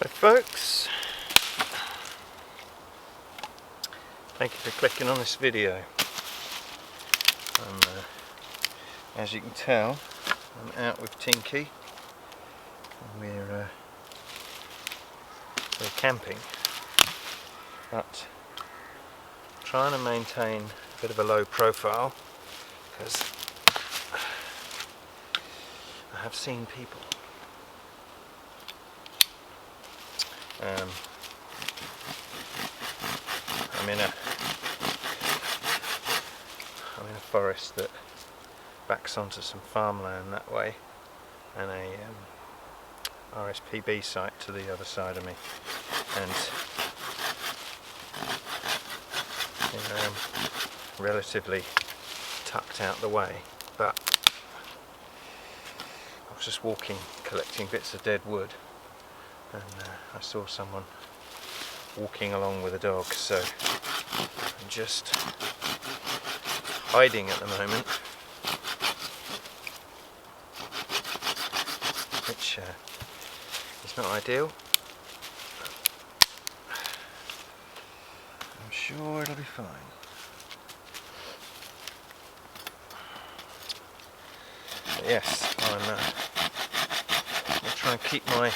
Hi folks, thank you for clicking on this video. As you can tell, I'm out with Tinky and we're camping, but trying to maintain a bit of a low profile because I have seen people I'm in a forest that backs onto some farmland that way, and a RSPB site to the other side of me, and here I am, relatively tucked out the way, but I was just walking, collecting bits of dead wood, and I saw someone walking along with a dog, so I'm just hiding at the moment, which is not ideal. I'm sure it'll be fine. But yes, I'll try and keep my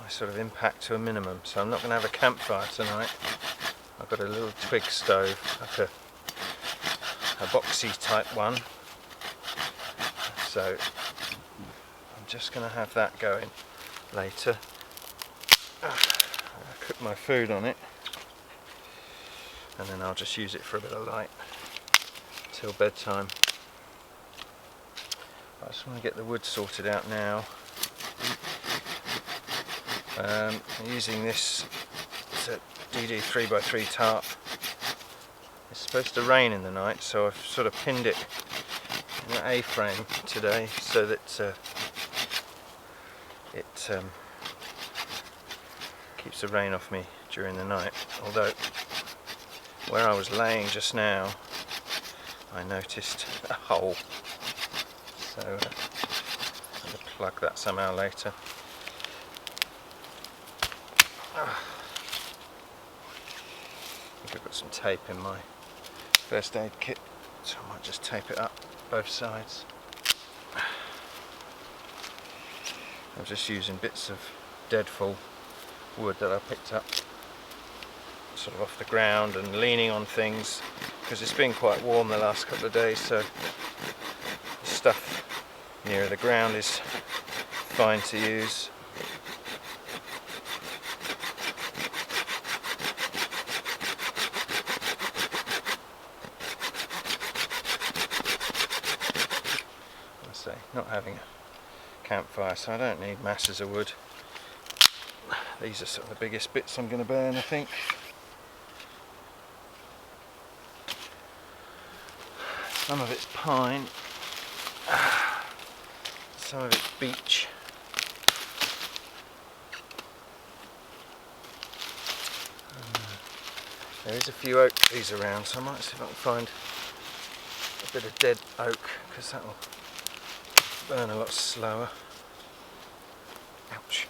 sort of impact to a minimum, so I'm not going to have a campfire tonight. I've got a little twig stove, like a boxy type one, so I'm just going to have that going later. I'll cook my food on it, and then I'll just use it for a bit of light till bedtime. I just want to get the wood sorted out now. I'm using this DD 3x3 tarp. It's supposed to rain in the night, so I've sort of pinned it in an A-frame today so that it keeps the rain off me during the night. Although where I was laying just now, I noticed a hole, so I'm going to plug that somehow later. I think I've got some tape in my first aid kit, so I might just tape it up both sides. I'm just using bits of deadfall wood that I picked up sort of off the ground and leaning on things, because it's been quite warm the last couple of days, so the stuff nearer the ground is fine to use. Not having a campfire, so I don't need masses of wood. These are sort of the biggest bits I'm going to burn, I think. Some of it's pine, some of it's beech. There is a few oak trees around, so I might see if I can find a bit of dead oak, because that will burn a lot slower. Ouch.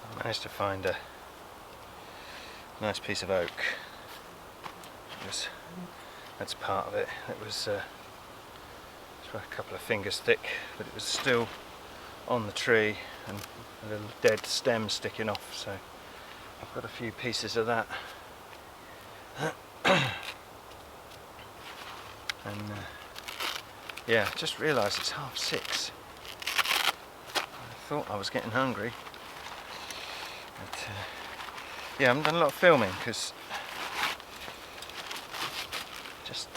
I managed to find a nice piece of oak. That's part of it. It was a couple of fingers thick, but it was still on the tree and a little dead stem sticking off, so I've got a few pieces of that. And yeah, just realised it's 6:30. I thought I was getting hungry, but yeah, I haven't done a lot of filming because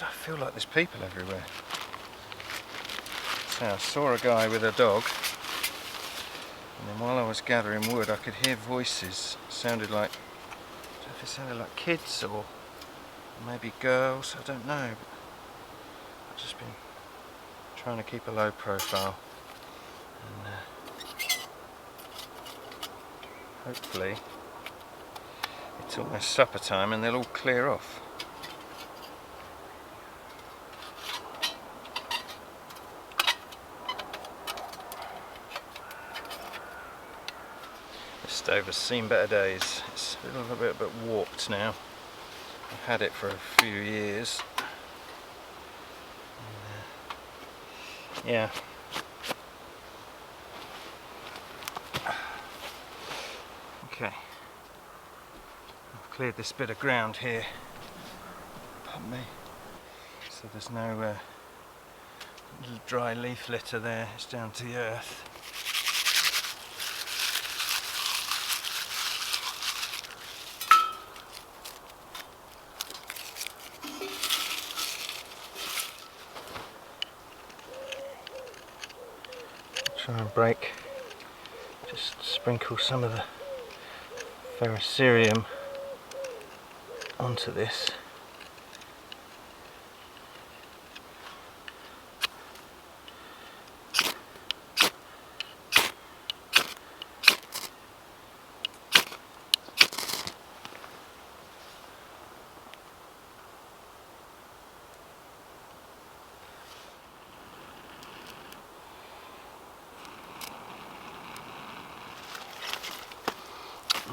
I feel like there's people everywhere. So I saw a guy with a dog, and then while I was gathering wood I could hear voices. It sounded like, I don't know if it sounded like kids or maybe girls, I don't know, but I've just been trying to keep a low profile, and hopefully it's almost supper time and they'll all clear off. This stove has seen better days. It's a little bit warped now. I've had it for a few years. Yeah. Okay. I've cleared this bit of ground here. Pardon me. So there's no little dry leaf litter there. It's down to the earth. try and break, just sprinkle some of the ferrocerium onto this.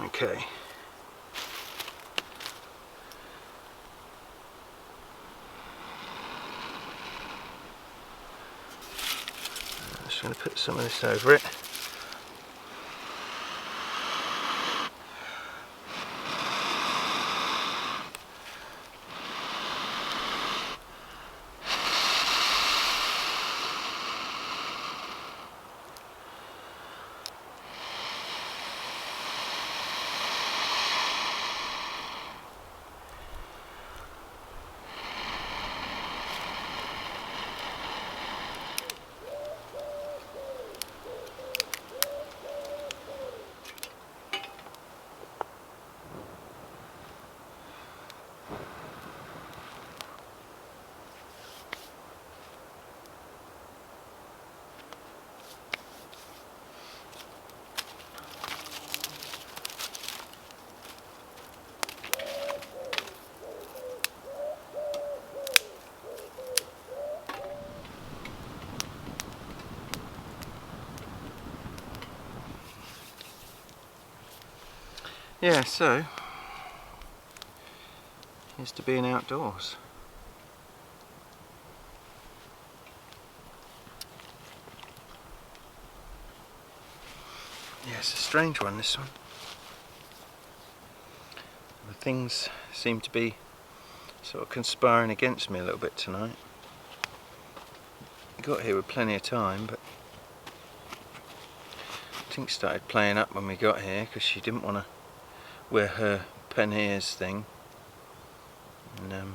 Okay. I'm just going to put some of this over it. Yeah, so here's to being outdoors. Yeah, it's a strange one, this one. The things seem to be sort of conspiring against me a little bit tonight. I got here with plenty of time, but Tink started playing up when we got here because she didn't want to wear her panniers thing. And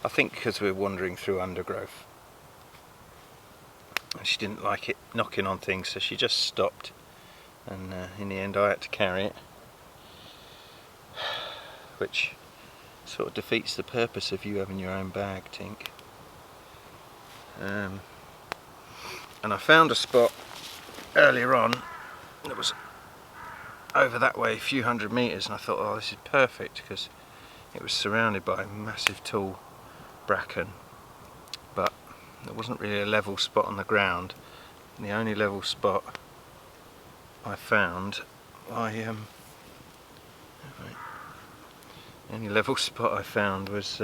I think because we were wandering through undergrowth. And she didn't like it knocking on things, so she just stopped. And in the end I had to carry it. Which sort of defeats the purpose of you having your own bag, Tink. And I found a spot earlier on that was over that way a few hundred metres, and I thought, oh, this is perfect, because it was surrounded by massive tall bracken, but there wasn't really a level spot on the ground. And the only level spot I found, the only level spot I found was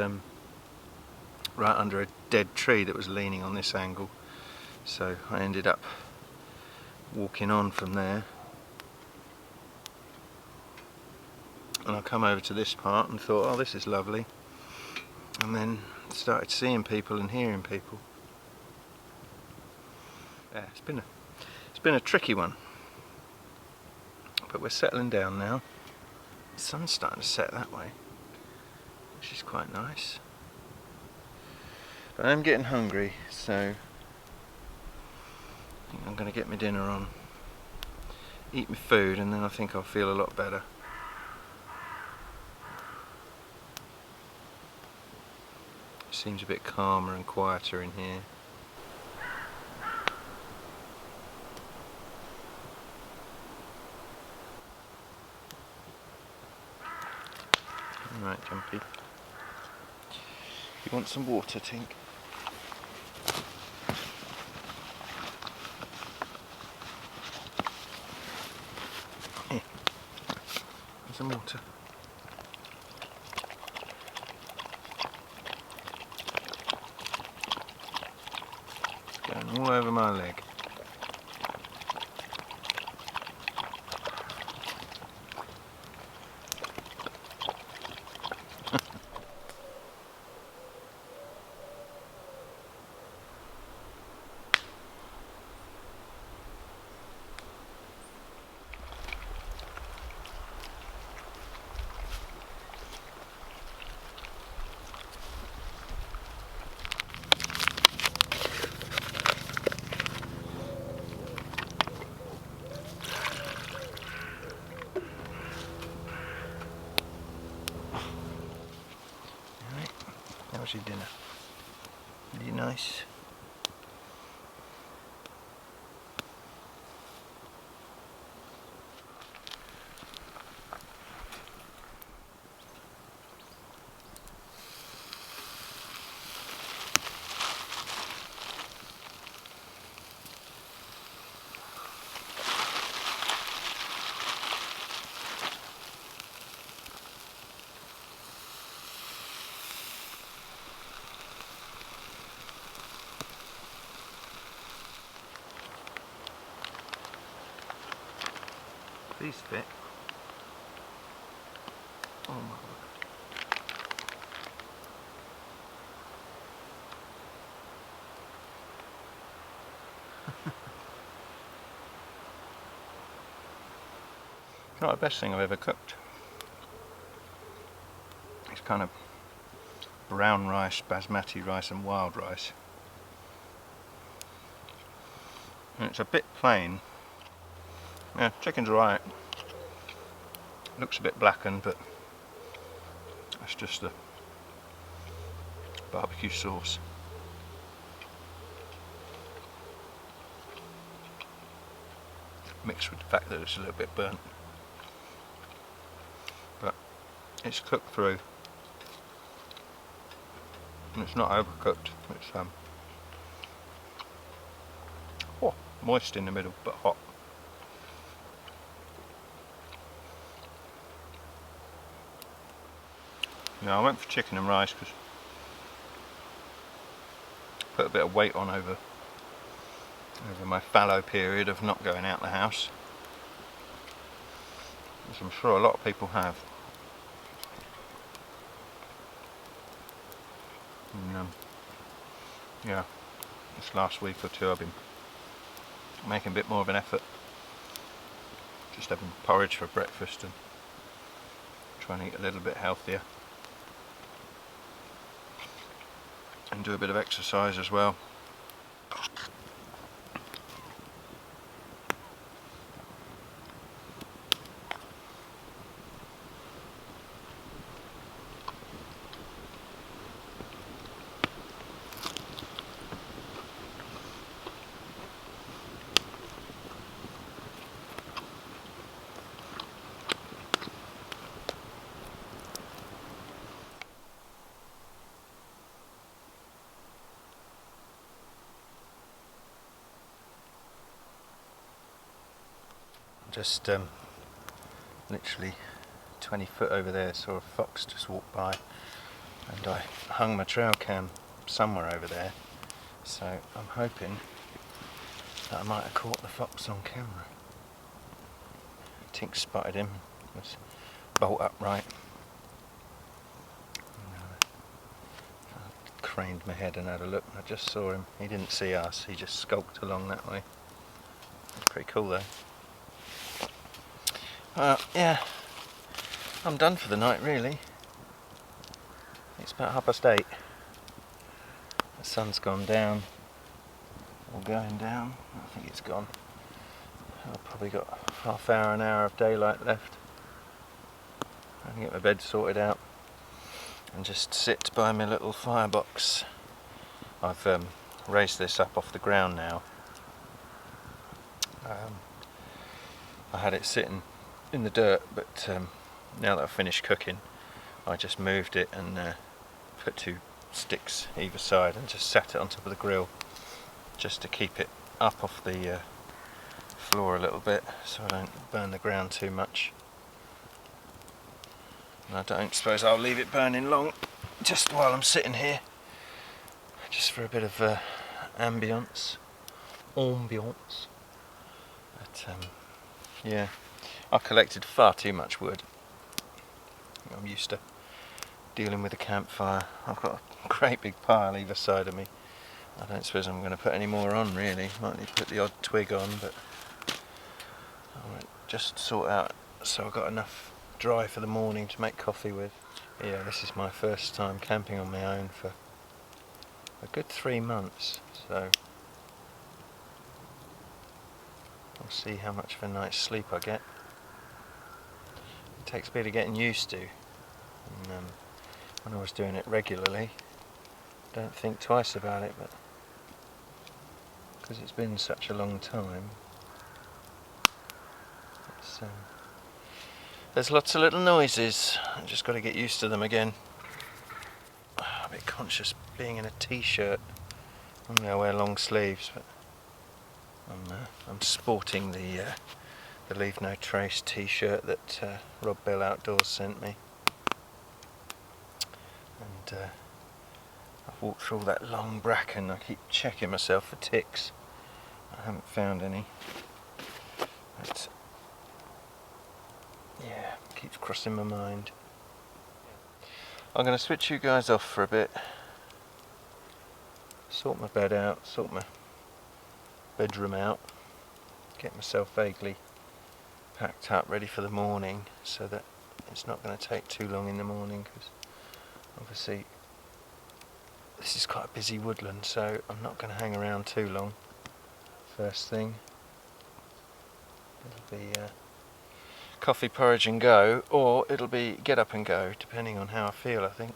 right under a dead tree that was leaning on this angle, so I ended up walking on from there, and I come over to this part and thought, oh, this is lovely, and then started seeing people and hearing people. Yeah, it's been a tricky one, but we're settling down now. The sun's starting to set that way, which is quite nice. But I'm getting hungry, so I think I'm going to get my dinner on, eat my food, and then I think I'll feel a lot better. It seems a bit calmer and quieter in here. Alright, Jumpy. You want some water, Tink? Here. Some water. It's going all over my leg. How's your dinner? Really nice? These fit. Oh my word. It's not the best thing I've ever cooked. It's kind of brown rice, basmati rice and wild rice. And it's a bit plain. Yeah, chicken's alright. Looks a bit blackened, but that's just the barbecue sauce. Mixed with the fact that it's a little bit burnt. But it's cooked through. And it's not overcooked. It's moist in the middle, but hot. Now I went for chicken and rice because I put a bit of weight on over my fallow period of not going out the house, as I'm sure a lot of people have. And, yeah, this last week or two I've been making a bit more of an effort, just having porridge for breakfast and trying to eat a little bit healthier and do a bit of exercise as well. Just literally 20 foot over there, saw a fox just walk by, and I hung my trail cam somewhere over there, so I'm hoping that I might have caught the fox on camera. Tink spotted him, was bolt upright. I craned my head and had a look, and I just saw him. He didn't see us, he just skulked along that way. Pretty cool though. Yeah, I'm done for the night really. It's about 8:30. The sun's gone down, or going down. I think it's gone. I've probably got half hour, an hour of daylight left. I can get my bed sorted out and just sit by my little firebox. I've raised this up off the ground now. I had it sitting in the dirt, but now that I've finished cooking, I just moved it and put 2 sticks either side and just sat it on top of the grill, just to keep it up off the floor a little bit, so I don't burn the ground too much. And I don't suppose I'll leave it burning long, just while I'm sitting here, just for a bit of ambience. But yeah, I collected far too much wood. I'm used to dealing with a campfire. I've got a great big pile either side of me. I don't suppose I'm going to put any more on really. Might need to put the odd twig on, but I might just sort out so I've got enough dry for the morning to make coffee with. Yeah, this is my first time camping on my own for a good 3 months, so I'll see how much of a night's sleep I get. It takes a bit of getting used to, and when I was doing it regularly, don't think twice about it, but because it's been such a long time, there's lots of little noises. I've just got to get used to them again. I'm a bit conscious being in a t-shirt. Normally I wear long sleeves, but I'm sporting the Leave No Trace t-shirt that Rob Bell Outdoors sent me. And I've walked through all that long bracken. I keep checking myself for ticks. I haven't found any. But yeah, keeps crossing my mind. I'm going to switch you guys off for a bit. Sort my bed out, sort my bedroom out. Get myself vaguely packed up, ready for the morning, so that it's not going to take too long in the morning, because obviously this is quite a busy woodland, so I'm not going to hang around too long. First thing, it'll be coffee, porridge and go, or it'll be get up and go, depending on how I feel, I think.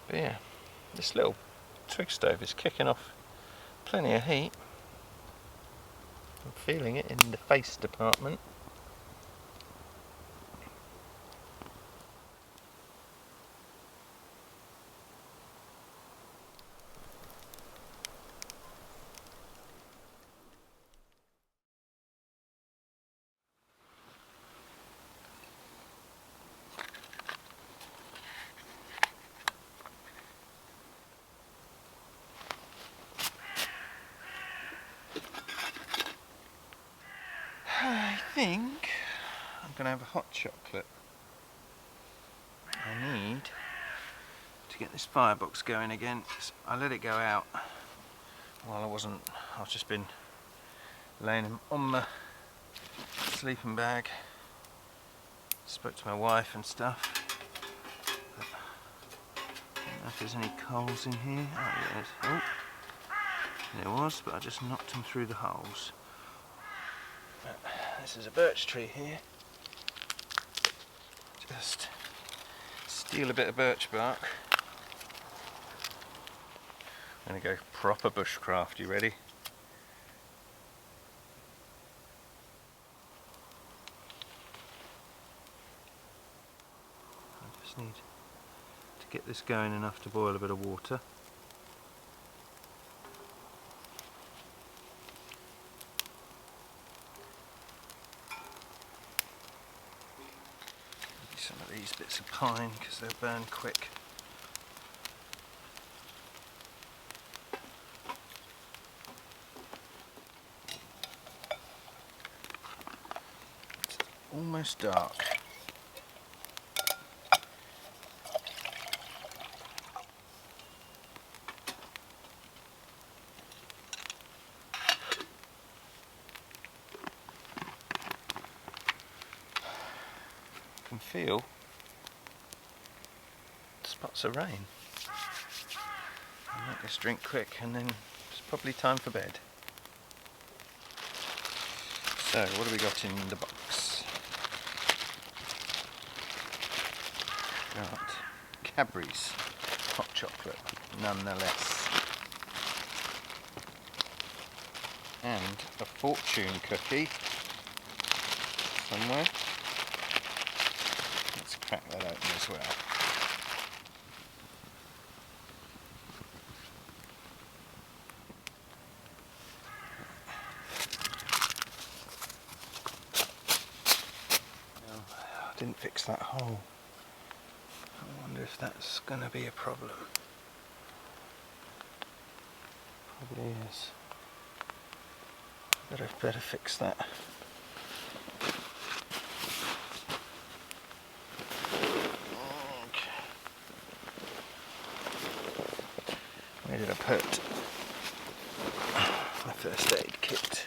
But yeah, this little twig stove is kicking off plenty of heat. I'm feeling it in the face department. I think I'm going to have a hot chocolate. I need to get this firebox going again. I let it go out while I've just been laying on my sleeping bag. Spoke to my wife and stuff. But I don't know if there's any coals in here. Oh, yes. Oh, there was, but I just knocked them through the holes. This is a birch tree here. Just steal a bit of birch bark. I'm going to go proper bushcraft. You ready? I just need to get this going enough to boil a bit of water. Some of these bits of pine because they'll burn quick. It's almost dark. I can feel spots of rain. I'll make this drink quick and then it's probably time for bed. So what have we got in the box? Got Cadbury's hot chocolate, nonetheless, and a fortune cookie somewhere. Let's crack that open as well. Didn't fix that hole. I wonder if that's going to be a problem. Probably is. Better fix that. Okay. Where did I put my first aid kit?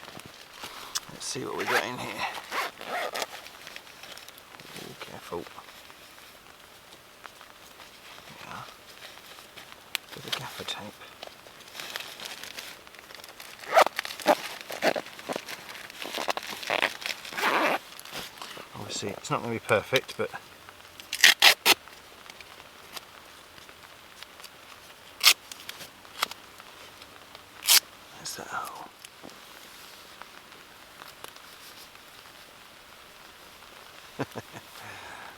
Let's see what we got in here. Careful. Yeah. Bit of gaffer tape. see, it's not going to be perfect, but there's that hole.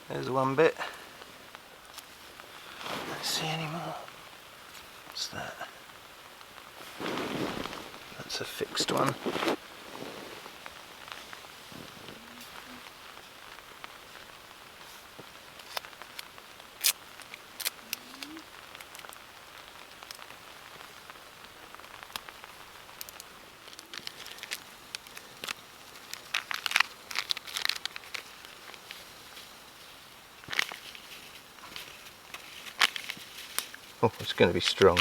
There's one bit. Let's see any more. What's that? That's a fixed one. Oh, it's going to be strong.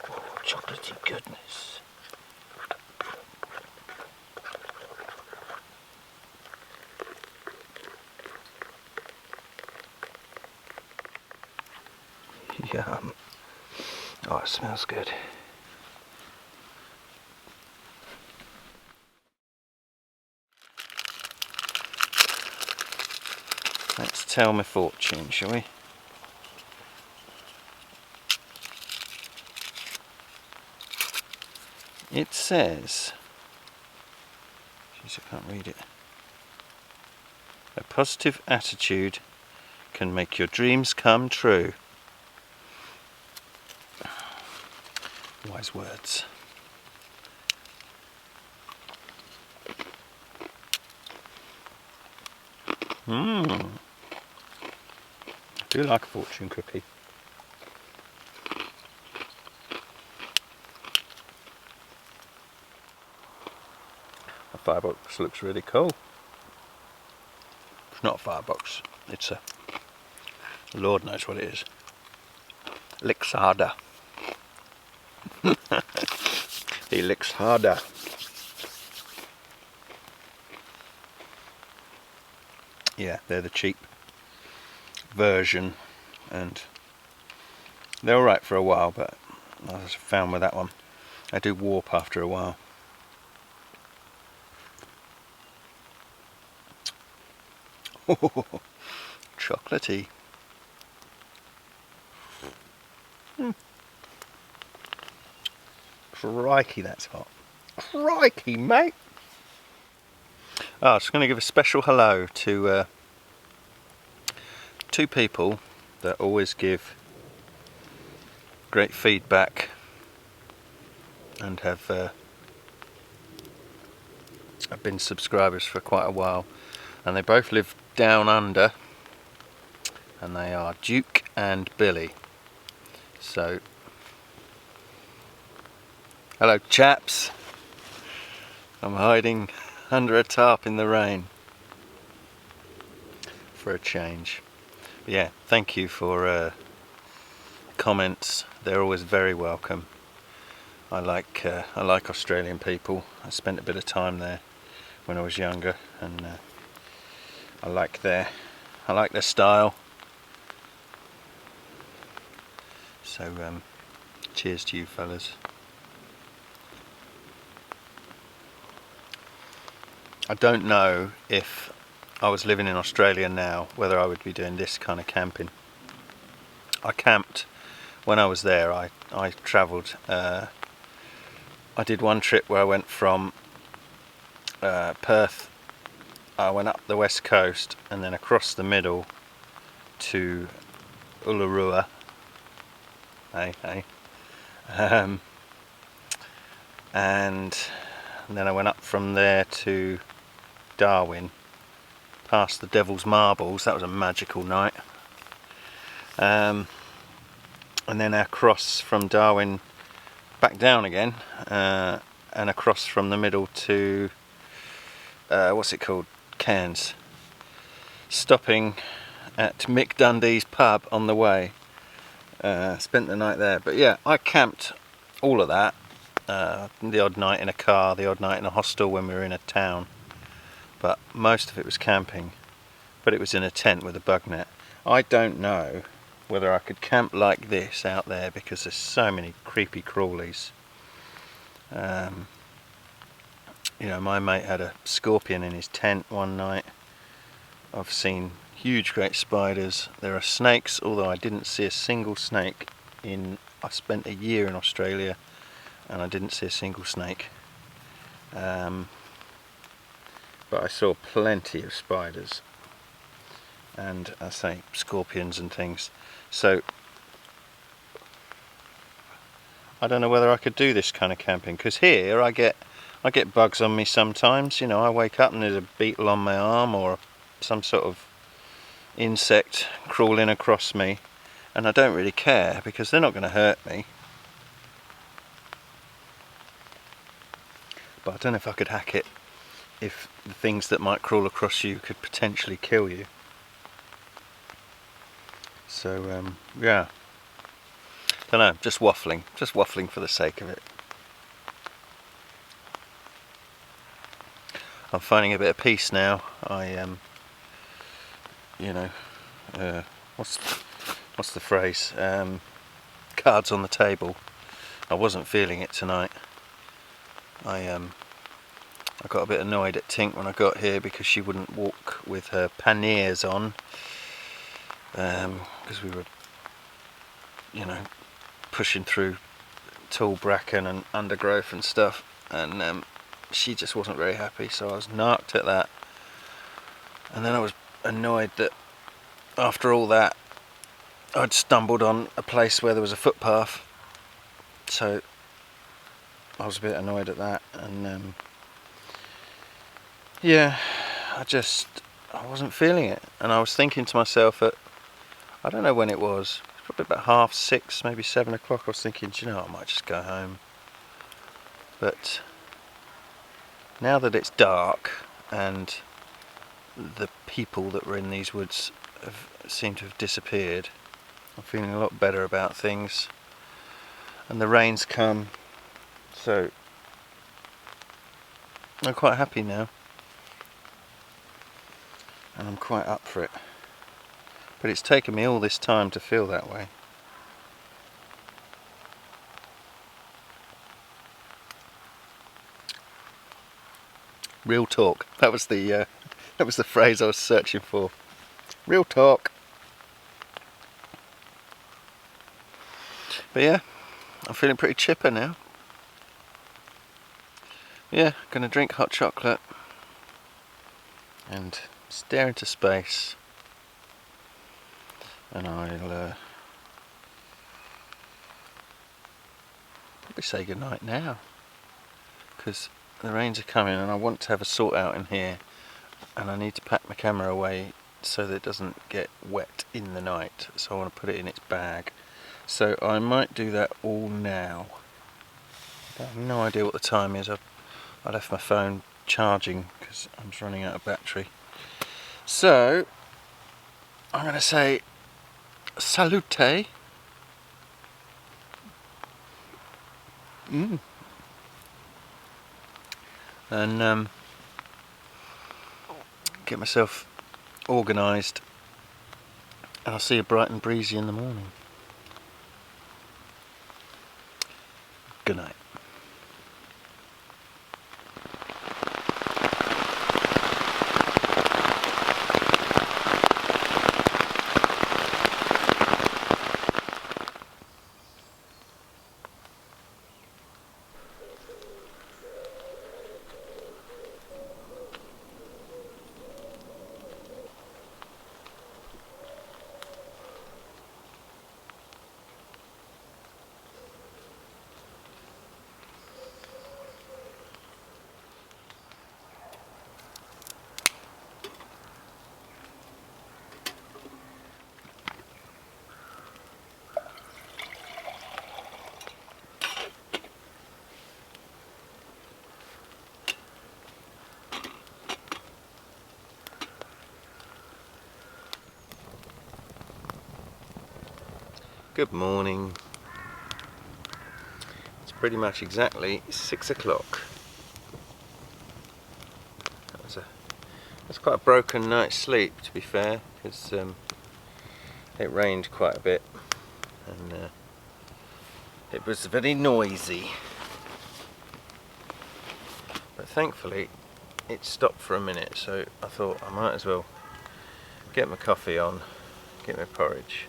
Oh, chocolatey goodness. Yum. Oh, it smells good. Let's tell my fortune, shall we? It says, jeez, I can't read it. A positive attitude can make your dreams come true. Wise words. I do like a fortune cookie. A firebox looks really cool. It's not a firebox, it's a, Lord knows what it is. Licks harder. He licks harder. Yeah, they're the cheap version, and they're alright for a while, but I found with that one, they do warp after a while. Chocolatey. Crikey, that's hot. Crikey, mate. Oh, I was going to give a special hello to two people that always give great feedback and have been subscribers for quite a while, and they both live down under, and they are Duke and Billy. So hello chaps, I'm hiding under a tarp in the rain for a change. But yeah, thank you for comments, they're always very welcome. I like Australian people. I spent a bit of time there when I was younger, and I like their style. So cheers to you fellas. I don't know if I was living in Australia now whether I would be doing this kind of camping. I camped when I was there. I travelled. I did one trip where I went from Perth. I went up the west coast and then across the middle to Uluru. And then I went up from there to Darwin, past the Devil's Marbles. That was a magical night. And then across from Darwin back down again, and across from the middle to what's it called, Cairns, stopping at Mick Dundee's pub on the way. Spent the night there. But yeah, I camped all of that, the odd night in a car, the odd night in a hostel when we were in a town, but most of it was camping, but it was in a tent with a bug net. I don't know whether I could camp like this out there because there's so many creepy crawlies. you know, my mate had a scorpion in his tent one night. I've seen huge great spiders. There are snakes, although I didn't see a single snake I spent a year in Australia and I didn't see a single snake. But I saw plenty of spiders and, I say, scorpions and things. So I don't know whether I could do this kind of camping, because here I get bugs on me sometimes. You know, I wake up and there's a beetle on my arm or some sort of insect crawling across me, and I don't really care because they're not going to hurt me. But I don't know if I could hack it if the things that might crawl across you could potentially kill you. So yeah, don't know, just waffling for the sake of it. I'm finding a bit of peace now. You know, what's the phrase? Cards on the table. I wasn't feeling it tonight. I got a bit annoyed at Tink when I got here because she wouldn't walk with her panniers on, because we were, you know, pushing through tall bracken and undergrowth and stuff, and she just wasn't very happy, so I was narked at that. And then I was annoyed that after all that I'd stumbled on a place where there was a footpath, so I was a bit annoyed at that. And yeah, I wasn't feeling it, and I was thinking to myself at, I don't know when it was, probably about 6:30, maybe 7 o'clock, I was thinking, do you know, I might just go home. But now that it's dark and the people that were in these woods seem to have disappeared, I'm feeling a lot better about things, and the rain's come, so I'm quite happy now, and I'm quite up for it. But it's taken me all this time to feel that way. Real talk. That was the phrase I was searching for. Real talk. But yeah, I'm feeling pretty chipper now. Yeah, gonna drink hot chocolate and stare into space, and I'll probably say goodnight now, because the rains are coming and I want to have a sort out in here, and I need to pack my camera away so that it doesn't get wet in the night, so I want to put it in its bag. So I might do that all now. I have no idea what the time is. I left my phone charging because I was running out of battery. So I'm going to say salute. And get myself organised, and I'll see you bright and breezy in the morning. Good night. Good morning. It's pretty much exactly 6 o'clock. That's quite a broken night's sleep, to be fair, because it rained quite a bit and it was very noisy. But thankfully it stopped for a minute, so I thought I might as well get my coffee on, get my porridge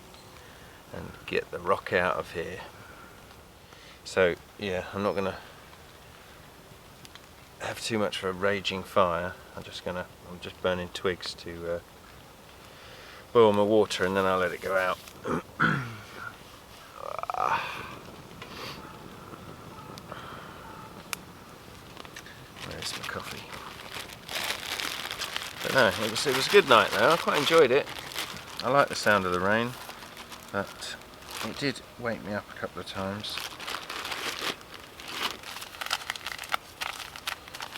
and get the rock out of here. So yeah, I'm not gonna have too much of a raging fire. I'm just burning twigs to boil my water, and then I'll let it go out. Where's my coffee? But no, it was a good night though. I quite enjoyed it. I like the sound of the rain, but it did wake me up a couple of times.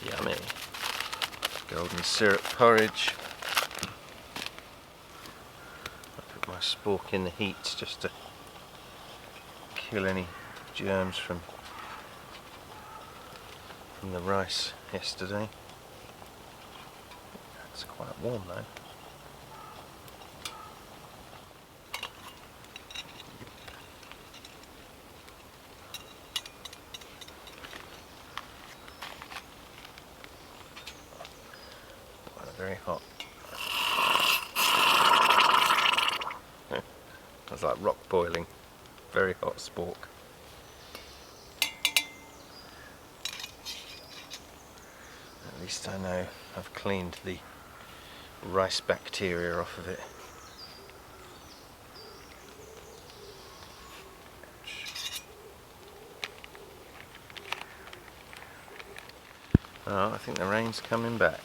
Yummy. Golden syrup porridge. I put my spork in the heat just to kill any germs from the rice yesterday. It's quite warm though. Very hot. That's like rock boiling. Very hot spork. At least I know I've cleaned the rice bacteria off of it. Oh, I think the rain's coming back.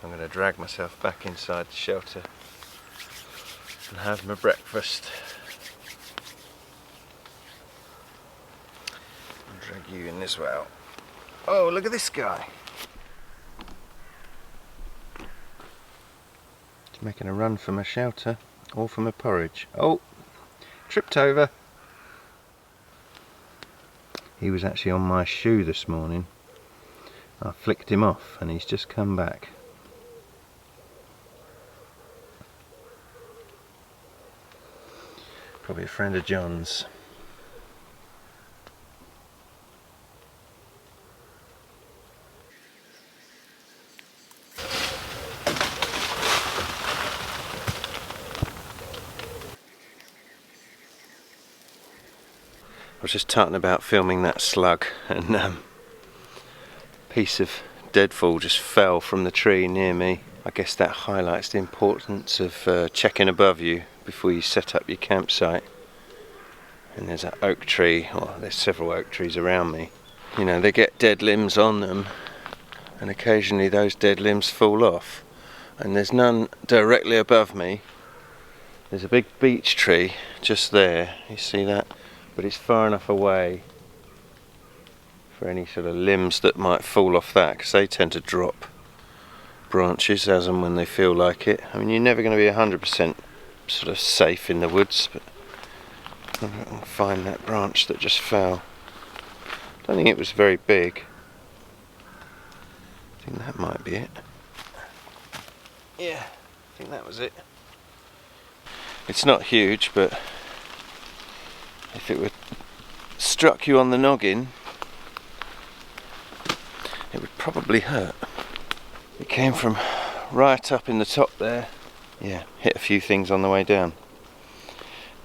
I'm going to drag myself back inside the shelter and have my breakfast. And drag you in as well. Oh, look at this guy. He's making a run for my shelter, or for my porridge. Oh, tripped over. He was actually on my shoe this morning. I flicked him off and he's just come back. Probably a friend of John's. I was just talking about filming that slug, and a piece of deadfall just fell from the tree near me. I guess that highlights the importance of checking above you before you set up your campsite. And there's an oak tree, or there's several oak trees around me. You know, they get dead limbs on them, and occasionally those dead limbs fall off. And there's none directly above me. There's a big beech tree just there, you see that? But it's far enough away for any sort of limbs that might fall off that, because they tend to drop branches as and when they feel like it. I mean, you're never going to be 100% sort of safe in the woods, but I can find that branch that just fell. I don't think it was very big. I think that might be it. Yeah, I think that was it. It's not huge, but if it would struck you on the noggin, it would probably hurt. It came from right up in the top there. Yeah, hit a few things on the way down.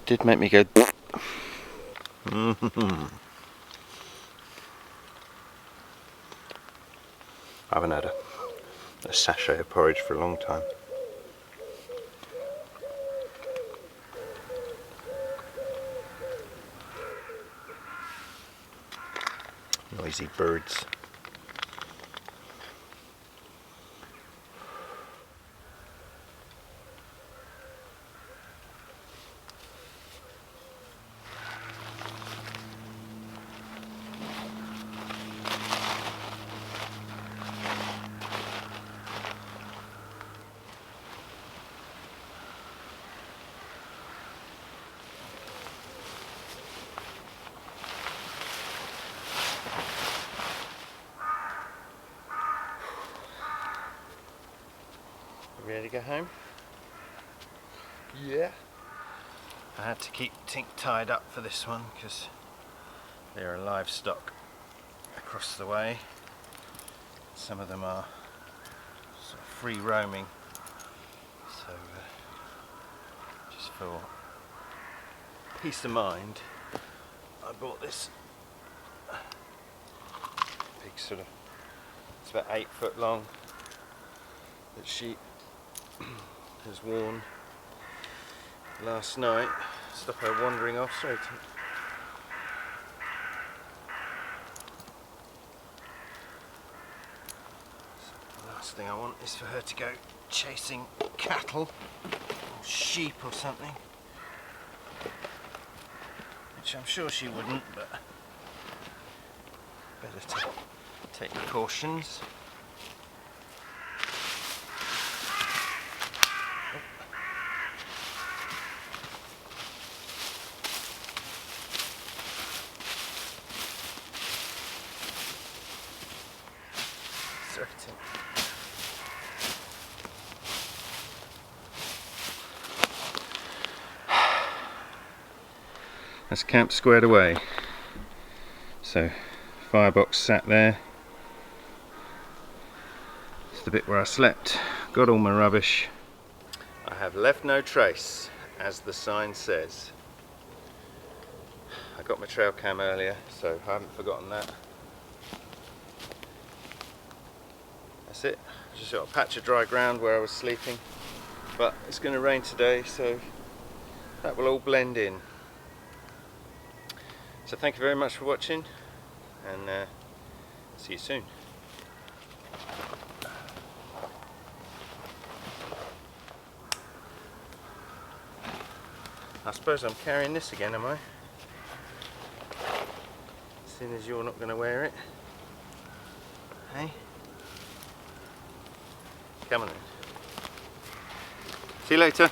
Did make me go I haven't had a sachet of porridge for a long time. Noisy birds. Ready to go home? Yeah. I had to keep Tink tied up for this one because There are livestock across the way. Some of them are sort of free roaming, so just for peace of mind I bought this big sort of, it's about 8 foot long, that she has worn last night. Stop her wandering off. Sorry. The last thing I want is for her to go chasing cattle or sheep or something, which I'm sure she wouldn't, but better to take precautions. That's camp squared away. So firebox sat there. It's the bit where I slept. Got all my rubbish. I have left no trace, as the sign says. I got my trail cam earlier, so I haven't forgotten that. That's it. Just got a patch of dry ground where I was sleeping, but it's going to rain today, so that will all blend in. So thank you very much for watching, and see you soon. I suppose I'm carrying this again, am I? Seeing as you're not going to wear it. Hey? Come on then. See you later.